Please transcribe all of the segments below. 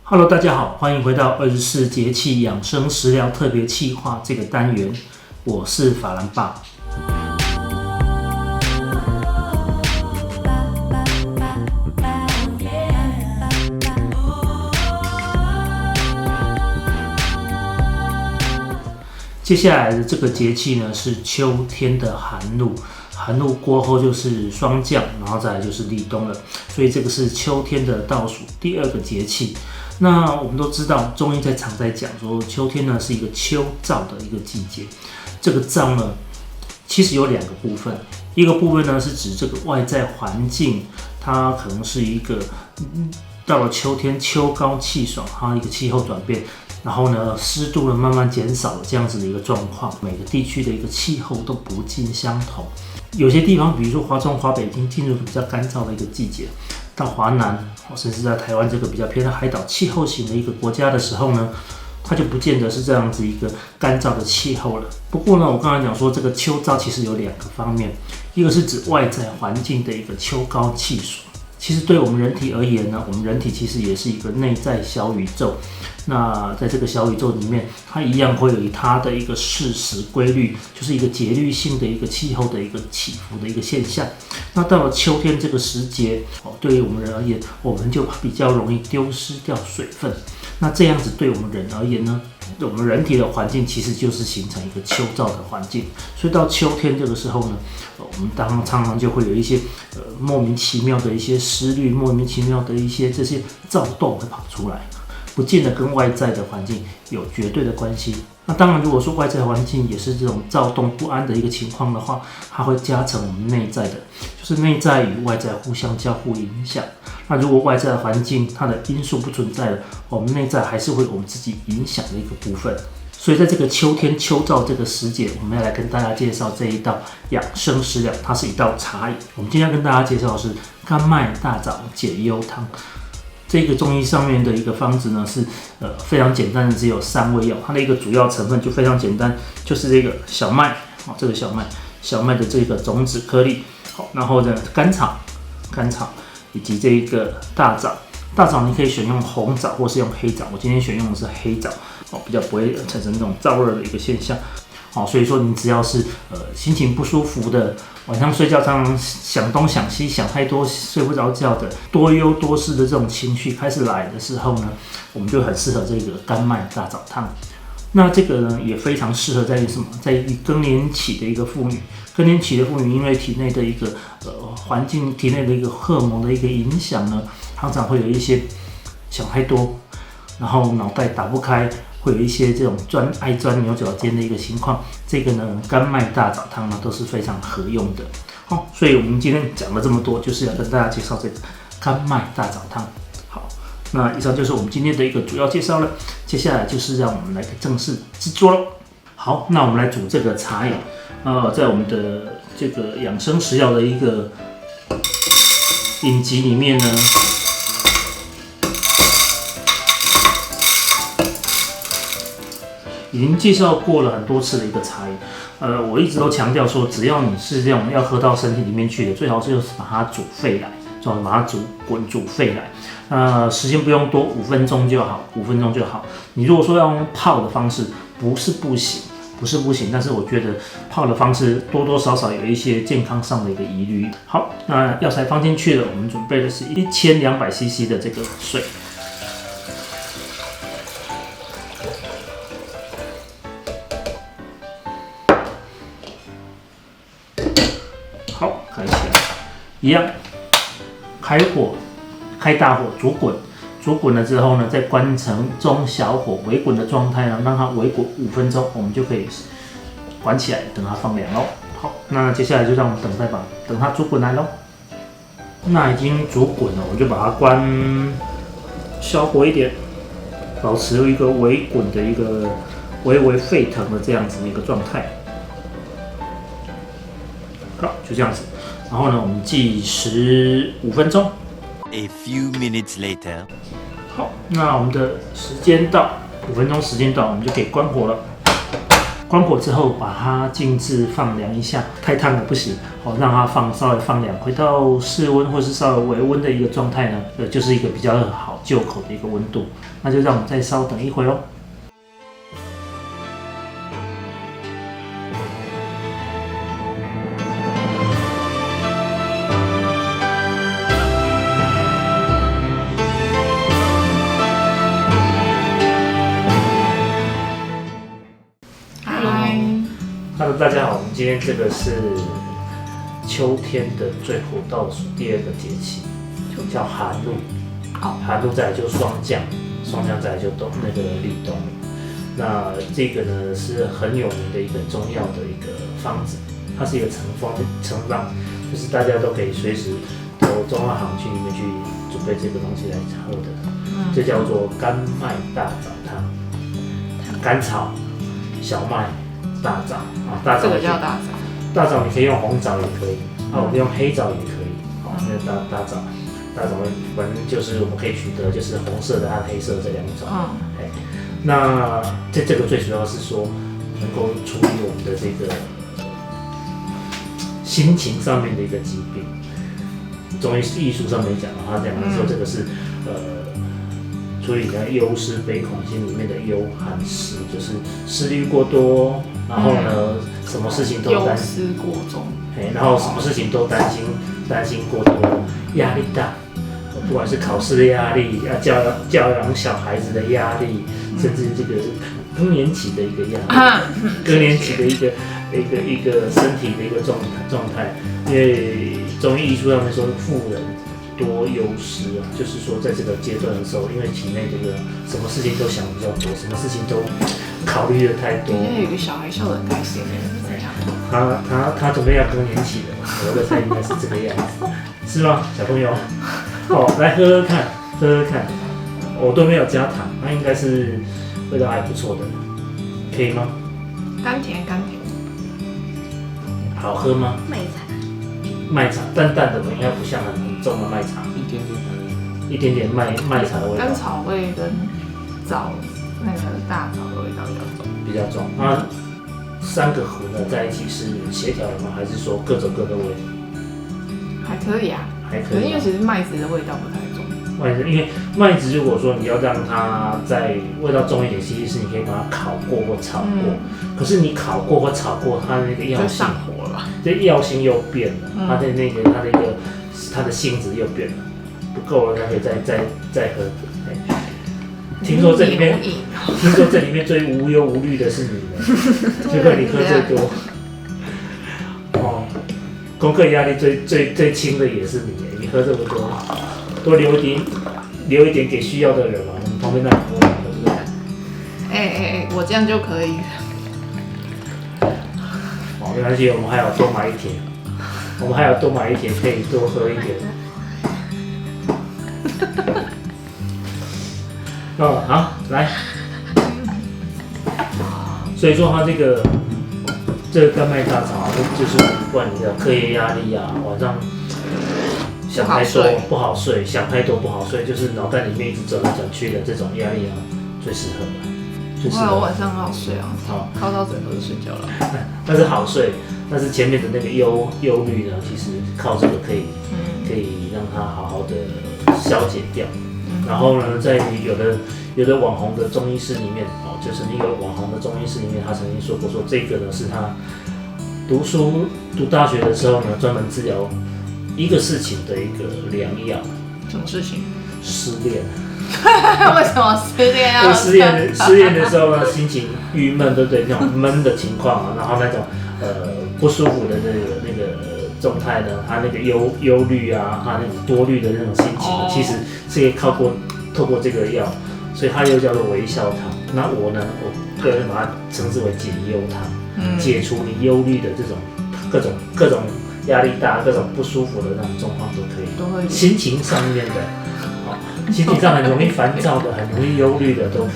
Hello， 大家好，欢迎回到24节气养生食疗特别企划这个单元，我是法兰爸。接下来的这个节气呢是秋天的寒露，寒露过后就是霜降，然后再来就是立冬了，所以这个是秋天的倒数第二个节气。那我们都知道，中医常在讲说，秋天呢是一个秋燥的一个季节。这个燥呢，其实有两个部分，一个部分呢是指这个外在环境，它可能是一个到了秋天秋高气爽，它一个气候转变。然后呢，湿度呢慢慢减少了这样子的一个状况，每个地区的一个气候都不尽相同。有些地方，比如说华中、华北已经进入比较干燥的一个季节，到华南，甚至在台湾这个比较偏海岛气候型的一个国家的时候呢，它就不见得是这样子一个干燥的气候了。不过呢，我刚才讲说这个秋燥其实有两个方面，一个是指外在环境的一个秋高气爽。其实对我们人体而言呢，我们人体其实也是一个内在小宇宙。那在这个小宇宙里面，它一样会有它的一个适时规律，就是一个节律性的一个气候的一个起伏的一个现象。那到了秋天这个时节，对于我们人而言，我们就比较容易丢失掉水分。那这样子对我们人而言呢，我们人体的环境其实就是形成一个秋燥的环境。所以到秋天这个时候呢，我们常常就会有一些莫名其妙的一些思虑，莫名其妙的一些这些躁动会跑出来。不见得跟外在的环境有绝对的关系。那当然，如果说外在环境也是这种躁动不安的一个情况的话，它会加成我们内在的，就是内在与外在互相交互影响。那如果外在的环境它的因素不存在了，我们内在还是会有我们自己影响的一个部分。所以在这个秋天秋燥这个时节，我们要来跟大家介绍这一道养生食疗，它是一道茶饮。我们今天要跟大家介绍的是甘麦大枣解忧汤。这个中医上面的一个方子呢是非常简单的，只有3味药，它的一个主要成分就非常简单，就是这个小麦，这个小麦的这个种子颗粒，然后呢甘草以及这个大枣你可以选用红枣或是用黑枣，我今天选用的是黑枣，比较不会产生这种燥热的一个现象。所以说你只要是心情不舒服的，晚上睡觉常常想东想西，想太多睡不着觉的，多忧多思的这种情绪开始来的时候呢，我们就很适合这个甘麦大枣汤。那这个呢也非常适合在更年期的一个妇女，因为体内的一个环境、体内的一个荷尔蒙的一个影响呢，常常会有一些想太多，然后脑袋打不开。会有一些这种爱钻牛角尖的一个情况，这个呢甘麦大枣汤呢都是非常合用的。所以我们今天讲了这么多，就是要跟大家介绍这个甘麦大枣汤。好，那以上就是我们今天的一个主要介绍了。接下来就是让我们来正式制作咯。好，那我们来煮这个茶饮。在我们的这个养生食疗的一个影集里面呢，已经介绍过了很多次的一个茶饮，我一直都强调说，只要你是这种要喝到身体里面去的，最好就是把它煮沸来，最好把它煮沸来。时间不用多，5分钟就好，5分钟就好。你如果说要用泡的方式，不是不行，但是我觉得泡的方式多多少少有一些健康上的一个疑虑。好，那药材放进去了，我们准备的是1200cc 的这个水。好，开起来，一样，开大火煮滚了之后呢，再关成中小火微滚的状态呢，让它微滚5分钟，我们就可以关起来，等它放凉咯。好，那接下来就让我们等它煮滚来咯。那已经煮滚了，我就把它关小火一点，保持一个微滚的一个微微沸腾的这样子的一个状态。好，就这样子。然后呢，我们计时5分钟。A few minutes later。好，那我们的时间到，5分钟时间到，我们就可以关火了。关火之后，把它静置放凉一下，太烫了不行，让它稍微放凉，回到室温或是稍微微温的一个状态呢，就是一个比较好就口的一个温度。那就让我们再稍等一会哦。Hello， 大家好，我们今天这个是秋天的最后倒数第二个节气，叫寒露。寒露再来就霜降，霜降再来就那个立冬。那这个呢是很有名的一个中药的一个方子，它是一个成方，就是大家都可以随时到中药行去里面去准备这个东西来喝的。这叫做甘麦大枣汤，甘草、小麦、大枣啊，大枣这个叫大枣。大枣你可以用红枣也可以，我们用黑枣也可以。那大枣反正就是我们可以取得就是红色的和黑色这两种。那这个最主要是说能够处理我们的这个心情上面的一个疾病。中医艺术上面讲的话，讲说这个是处理的忧思悲恐心里面的忧和思，就是思虑过多，然后呢，什么事情都担心过重，然后什么事情都担心过多，压力大，不管是考试的压力，教养小孩子的压力，甚至这个更年期的一个压力，更年期的一个身体的一个状态，因为中医艺术上面说妇人多忧思啊，就是说在这个阶段的时候，因为体内这个什么事情都想比较多，什么事情都考虑的太多。因为有一个小孩笑得很开心，是怎样？他准备要更年期了，我的猜应该是这个样子，是吗，小朋友？来喝喝看，我都没有加糖，那应该是味道还不错的，可以吗？甘甜，好喝吗？麦茶淡淡的，应该不像很重的麦茶，一点点麦茶的味道。甘草味跟那个大枣的味道比较重。那3个混合在一起是协调的吗？还是说各走各的味？还可以啊，可是因为其实麦子的味道不太重。因为麦子如果说你要让它在味道重一点，其实是你可以把它烤过或炒过。可是你烤过或炒过，它的那个药性上火了吧？这药性又变了，它的性质又变了，不够了，它可以再喝。听说这里面最无忧无虑的是你们，就会你喝最多。功课压力最轻的也是你喝这么多，多留一点给需要的人嘛。我们旁边那人喝，对不对？我这样就可以。没关系，我们还要多买一田，可以多喝一点。好，来。所以说它这个甘麦大枣，就是不管你的课业压力啊，晚上想太多不好睡，就是脑袋里面一直转来转去的这种压力啊，最适合的。我晚上很好睡啊，靠到枕头就睡觉了。但是好睡，但是前面的那个忧虑呢，其实靠这个可以让它好好的消解掉。然后呢，在有的网红的中医师里面，就是那个网红的中医师里面，他曾经说过，说这个呢是他读大学的时候呢，专门治疗一个事情的一个良药。什么事情？失恋。为什么失恋啊？失恋的时候呢，心情郁闷，对不对？那种闷的情况啊，然后那种不舒服的那个状态呢，他那个忧虑啊，他那种多虑的那种心情，其实是可以透过这个药，所以它又叫做微笑汤。那我个人把它称之为解忧汤，解除你忧虑的这种各种压力大、各种不舒服的那种状况都可以，心情上面的。心情上很容易烦躁的，很容易忧虑的都可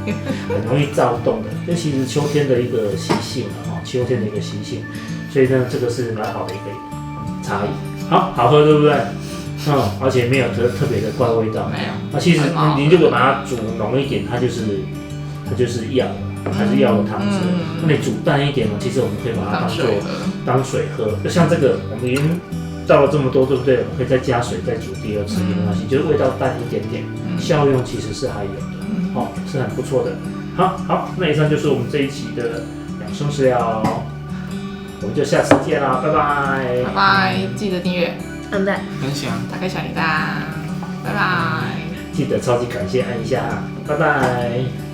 以，很容易躁动的。这其实秋天的一个习性所以呢，这个是蛮好的一个差异。好喝对不对？而且没有特别的怪味道。没有。那其实你如果把它煮浓一点，它就是药，它是药的汤汁。那你煮淡一点呢，其实我们可以把它当水喝。就像这个，我们已经倒了这么多，对不对？我们可以再加水，再煮第二次，没关系，就是味道淡一点点，效用其实是还有的，是很不错的。好，那以上就是我们这一期的养生食疗，我们就下次见啦，拜拜，拜拜，记得订阅、按赞、分享，打开小铃铛，拜拜，记得超级感谢按一下，拜拜。